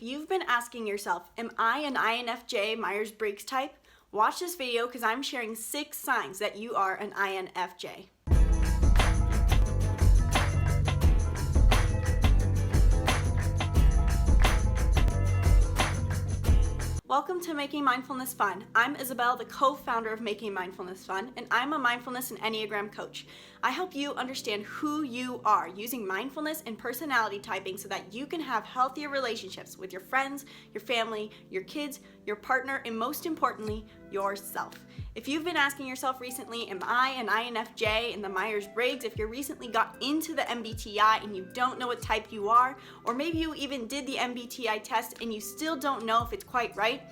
If you've been asking yourself, am I an INFJ Myers-Briggs type? Watch this video because I'm sharing 6 signs that you are an INFJ. Welcome to Making Mindfulness Fun. I'm Isabelle, the co-founder of Making Mindfulness Fun, and I'm a mindfulness and Enneagram coach. I help you understand who you are using mindfulness and personality typing so that you can have healthier relationships with your friends, your family, your kids, your partner, and most importantly, yourself. If you've been asking yourself recently, am I an INFJ in the Myers-Briggs? If you recently got into the MBTI and you don't know what type you are, or maybe you even did the MBTI test and you still don't know if it's quite right,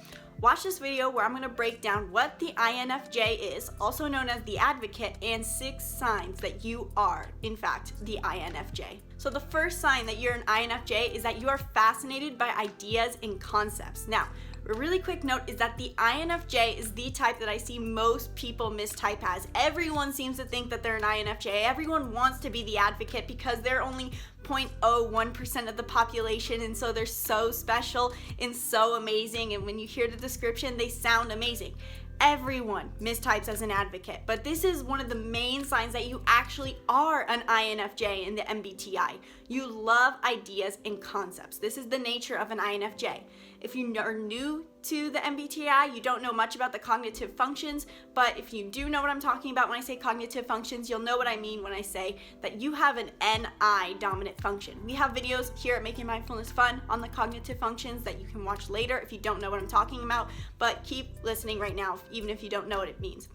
watch this video where I'm going to break down what the INFJ is, also known as the advocate, and 6 signs that you are, in fact, the INFJ. So the first sign that you're an INFJ is that you are fascinated by ideas and concepts. Now, a really quick note is that the INFJ is the type that I see most people mistype as. Everyone seems to think that they're an INFJ. Everyone wants to be the advocate because they're only 0.01% of the population, and so they're so special and so amazing, and when you hear the description, they sound amazing. Everyone mistypes as an advocate, but this is one of the main signs that you actually are an INFJ in the MBTI. You love ideas and concepts. This is the nature of an INFJ. If you are new to the MBTI, you don't know much about the cognitive functions, but if you do know what I'm talking about when I say cognitive functions, you'll know what I mean when I say that you have an NI dominant function. We have videos here at Making Mindfulness Fun on the cognitive functions that you can watch later if you don't know what I'm talking about, but keep listening right now even if you don't know what it means.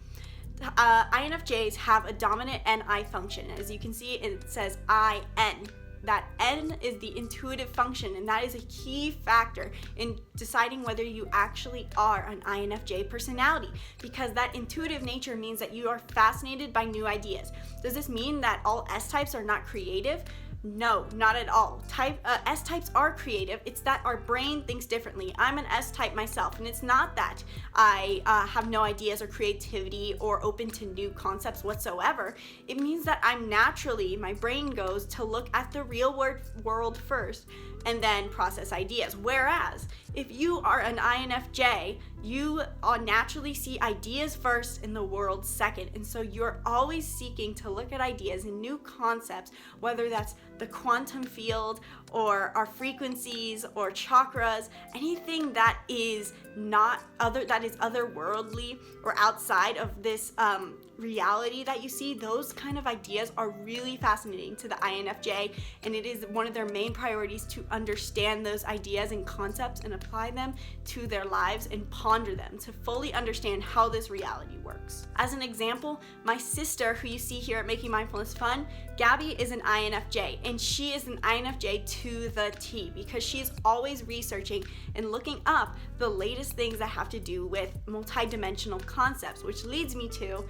INFJs have a dominant NI function. As you can see, it says IN. That N is the intuitive function, and that is a key factor in deciding whether you actually are an INFJ personality, because that intuitive nature means that you are fascinated by new ideas. Does this mean that all S-types are not creative? No, not at all. S-types are creative. It's that our brain thinks differently. I'm an S-type myself, and it's not that I have no ideas or creativity or open to new concepts whatsoever. It means that my brain goes to look at the real world first and then process ideas. Whereas, if you are an INFJ, you naturally see ideas first and the world second. And so you're always seeking to look at ideas and new concepts, whether that's the quantum field or our frequencies or chakras, anything that is otherworldly or outside of this reality that you see. Those kind of ideas are really fascinating to the INFJ, and it is one of their main priorities to understand those ideas and concepts and apply them to their lives and ponder them to fully understand how this reality works. As an example, my sister, who you see here at Making Mindfulness Fun, Gabby, is an INFJ, and she is an INFJ to the T because she's always researching and looking up the latest things that have to do with multidimensional concepts, which leads me to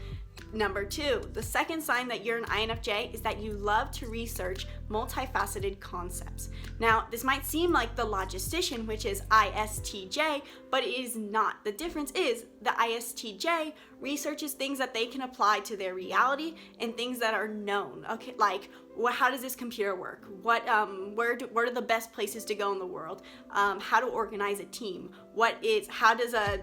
number 2. The second sign that you're an INFJ is that you love to research multifaceted concepts. Now, this might seem like the logistician, which is ISTJ, but it is not. The difference is the ISTJ researches things that they can apply to their reality and things that are known. Okay, like how does this computer work? Where are the best places to go in the world? How to organize a team? How does a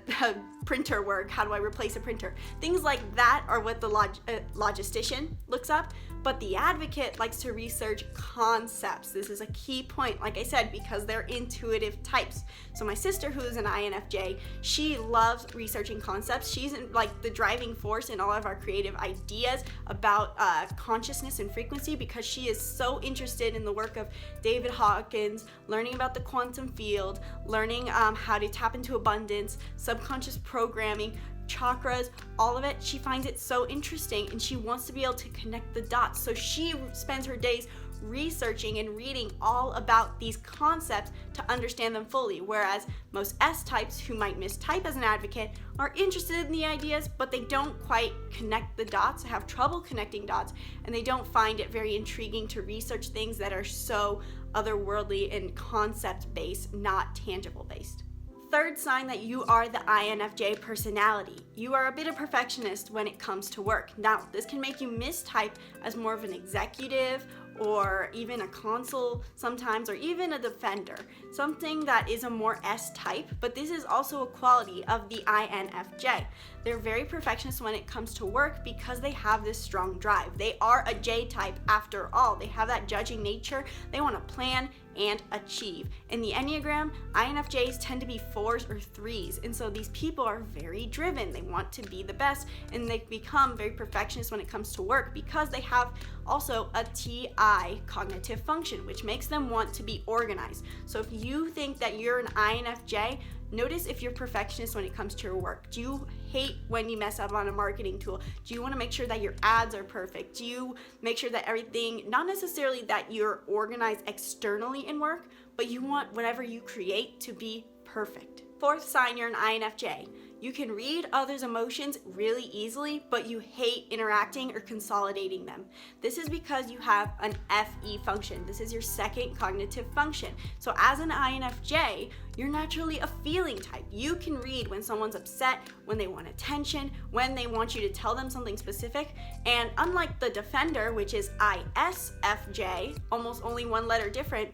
printer work? How do I replace a printer? Things like that are what the logistician looks up, but the advocate likes to research concepts. This is a key point, like I said, because they're intuitive types. So my sister, who is an INFJ, she loves researching concepts. She's like the driving force in all of our creative ideas about consciousness and frequency, because she is so interested in the work of David Hawkins, learning about the quantum field, learning how to tap into abundance, subconscious programming, chakras, all of it. She finds it so interesting and she wants to be able to connect the dots. So she spends her days researching and reading all about these concepts to understand them fully, whereas most S-types, who might mistype as an advocate, are interested in the ideas, but they don't quite connect the dots, have trouble connecting dots, and they don't find it very intriguing to research things that are so otherworldly and concept-based, not tangible-based. Third sign that you are the INFJ personality. You are a bit of perfectionist when it comes to work. Now, this can make you mistype as more of an executive or even a consul sometimes, or even a defender, something that is a more S type, but this is also a quality of the INFJ. They're very perfectionist when it comes to work because they have this strong drive. They are a J type after all. They have that judging nature. They want to plan and achieve. In the Enneagram, INFJs tend to be 4s or 3s, and so these people are very driven. They want to be the best, and they become very perfectionist when it comes to work because they have also a TI cognitive function, which makes them want to be organized. So if you think that you're an INFJ, notice if you're perfectionist when it comes to your work. Do you hate when you mess up on a marketing tool? Do you want to make sure that your ads are perfect? Do you make sure that everything, not necessarily that you're organized externally in work, but you want whatever you create to be perfect? Fourth sign, you're an INFJ. You can read others' emotions really easily, but you hate interacting or consolidating them. This is because you have an FE function. This is your second cognitive function. So as an INFJ, you're naturally a feeling type. You can read when someone's upset, when they want attention, when they want you to tell them something specific. And unlike the defender, which is ISFJ, almost only one letter different,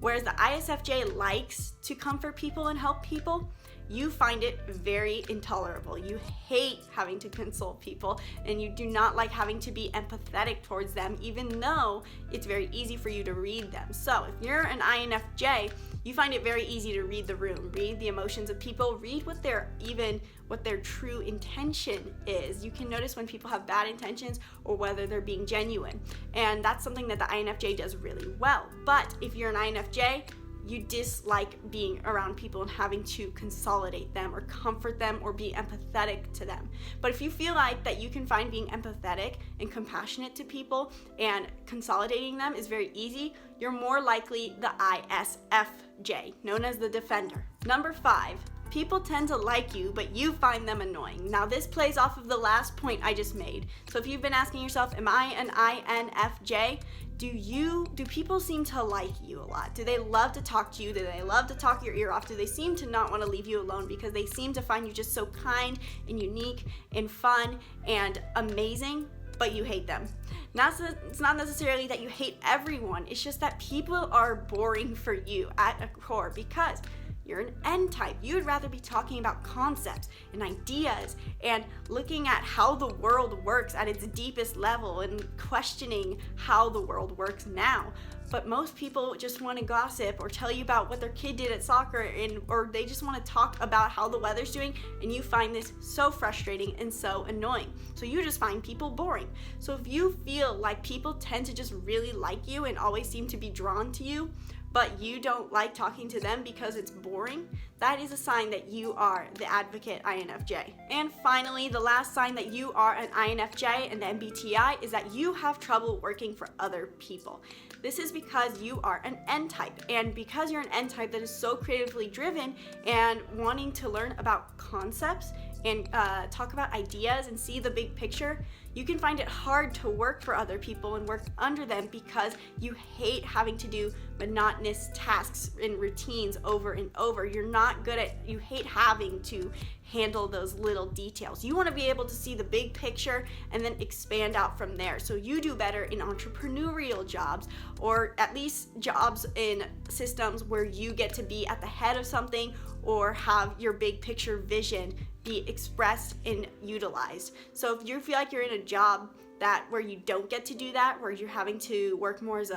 whereas the ISFJ likes to comfort people and help people, you find it very intolerable. You hate having to console people, and you do not like having to be empathetic towards them, even though it's very easy for you to read them. So if you're an INFJ, you find it very easy to read the room, read the emotions of people, read what their true intention is. You can notice when people have bad intentions or whether they're being genuine. And that's something that the INFJ does really well. But if you're an INFJ, you dislike being around people and having to consolidate them or comfort them or be empathetic to them. But if you feel like that you can find being empathetic and compassionate to people and consolidating them is very easy, you're more likely the ISFJ, known as the defender. Number 5. People tend to like you, but you find them annoying. Now this plays off of the last point I just made. So if you've been asking yourself, am I an INFJ? Do people seem to like you a lot? Do they love to talk to you? Do they love to talk your ear off? Do they seem to not want to leave you alone because they seem to find you just so kind and unique and fun and amazing, but you hate them? It's not necessarily that you hate everyone. It's just that people are boring for you at a core because you're an N type. You would rather be talking about concepts and ideas and looking at how the world works at its deepest level and questioning how the world works now. But most people just want to gossip or tell you about what their kid did at soccer, or they just want to talk about how the weather's doing, and you find this so frustrating and so annoying. So you just find people boring. So if you feel like people tend to just really like you and always seem to be drawn to you, but you don't like talking to them because it's boring, that is a sign that you are the advocate INFJ. And finally, the last sign that you are an INFJ and the MBTI is that you have trouble working for other people. This is because you are an N type, and because you're an N type that is so creatively driven and wanting to learn about concepts and talk about ideas and see the big picture, you can find it hard to work for other people and work under them because you hate having to do monotonous tasks and routines over and over. You hate having to handle those little details. You want to be able to see the big picture and then expand out from there. So you do better in entrepreneurial jobs, or at least jobs in systems where you get to be at the head of something or have your big picture vision be expressed and utilized. So if you feel like you're in a job where you don't get to do that, where you're having to work more as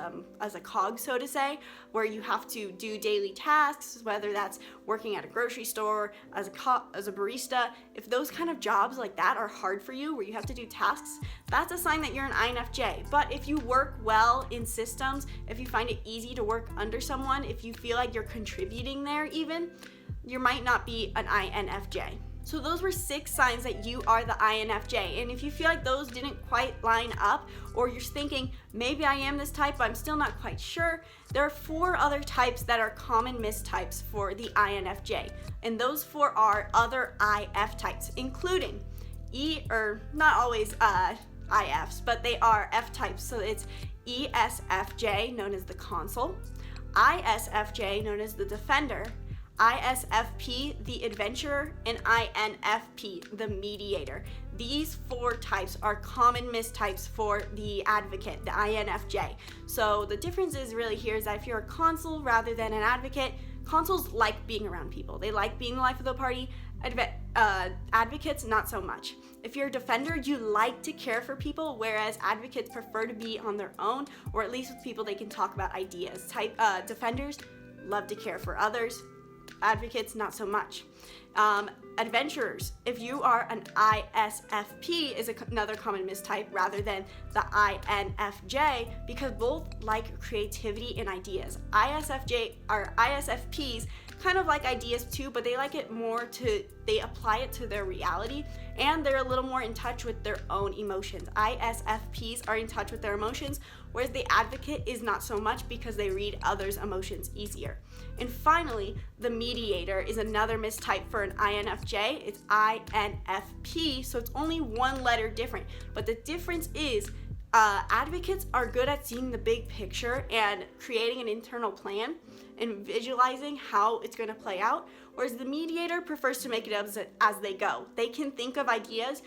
a cog, so to say, where you have to do daily tasks, whether that's working at a grocery store, as a barista, if those kind of jobs like that are hard for you, where you have to do tasks, that's a sign that you're an INFJ. But if you work well in systems, if you find it easy to work under someone, if you feel like you're contributing there even, you might not be an INFJ. So those were 6 signs that you are the INFJ. And if you feel like those didn't quite line up, or you're thinking, maybe I am this type, but I'm still not quite sure, there are 4 other types that are common mistypes for the INFJ. And those 4 are other IF types, including not always IFs, but they are F types. So it's ESFJ, known as the consul, ISFJ, known as the defender, ISFP, the adventurer, and INFP, the mediator. These 4 types are common mistypes for the advocate, the INFJ. So the difference is really here is that if you're a consul rather than an advocate, consuls like being around people. They like being the life of the party. Advocates, not so much. If you're a defender, you like to care for people, whereas advocates prefer to be on their own, or at least with people they can talk about ideas. Defenders love to care for others. Advocates, not so much. Adventurers, if you are an ISFP, is another common mistype rather than the INFJ, because both like creativity and ideas. ISFPs kind of like ideas too, but they like it more they apply it to their reality, and they're a little more in touch with their own emotions. ISFPs are in touch with their emotions, whereas the advocate is not so much because they read others' emotions easier. And finally, the mediator is another mistype for an INFJ. It's INFP, so it's only 1 letter different. But the difference is advocates are good at seeing the big picture and creating an internal plan and visualizing how it's going to play out, whereas the mediator prefers to make it up as they go. They can think of ideas,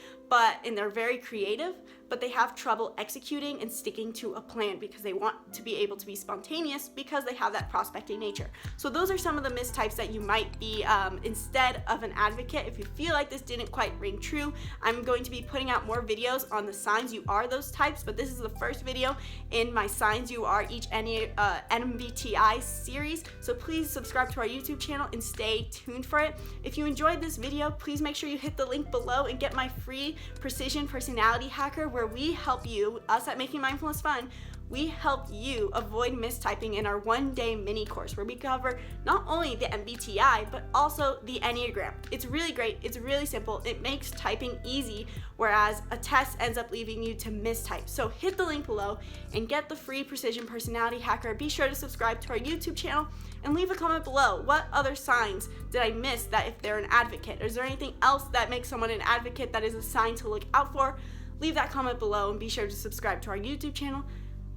and they're very creative, but they have trouble executing and sticking to a plan because they want to be able to be spontaneous because they have that prospecting nature. So those are some of the mistypes that you might be instead of an advocate. If you feel like this didn't quite ring true, I'm going to be putting out more videos on the signs you are those types, but this is the first video in my signs you are each MBTI series. So please subscribe to our YouTube channel and stay tuned for it. If you enjoyed this video, please make sure you hit the link below and get my free Precision Personality Hacker, where we help you, us at Making Mindfulness Fun, we help you avoid mistyping in our 1-day mini course where we cover not only the MBTI but also the Enneagram. It's really great, it's really simple, it makes typing easy, whereas a test ends up leaving you to mistype. So hit the link below and get the free Precision Personality Hacker. Be sure to subscribe to our YouTube channel and leave a comment below. What other signs did I miss that if they're an advocate? Is there anything else that makes someone an advocate that is a sign to look out for? Leave that comment below and be sure to subscribe to our YouTube channel.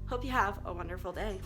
Hope you have a wonderful day.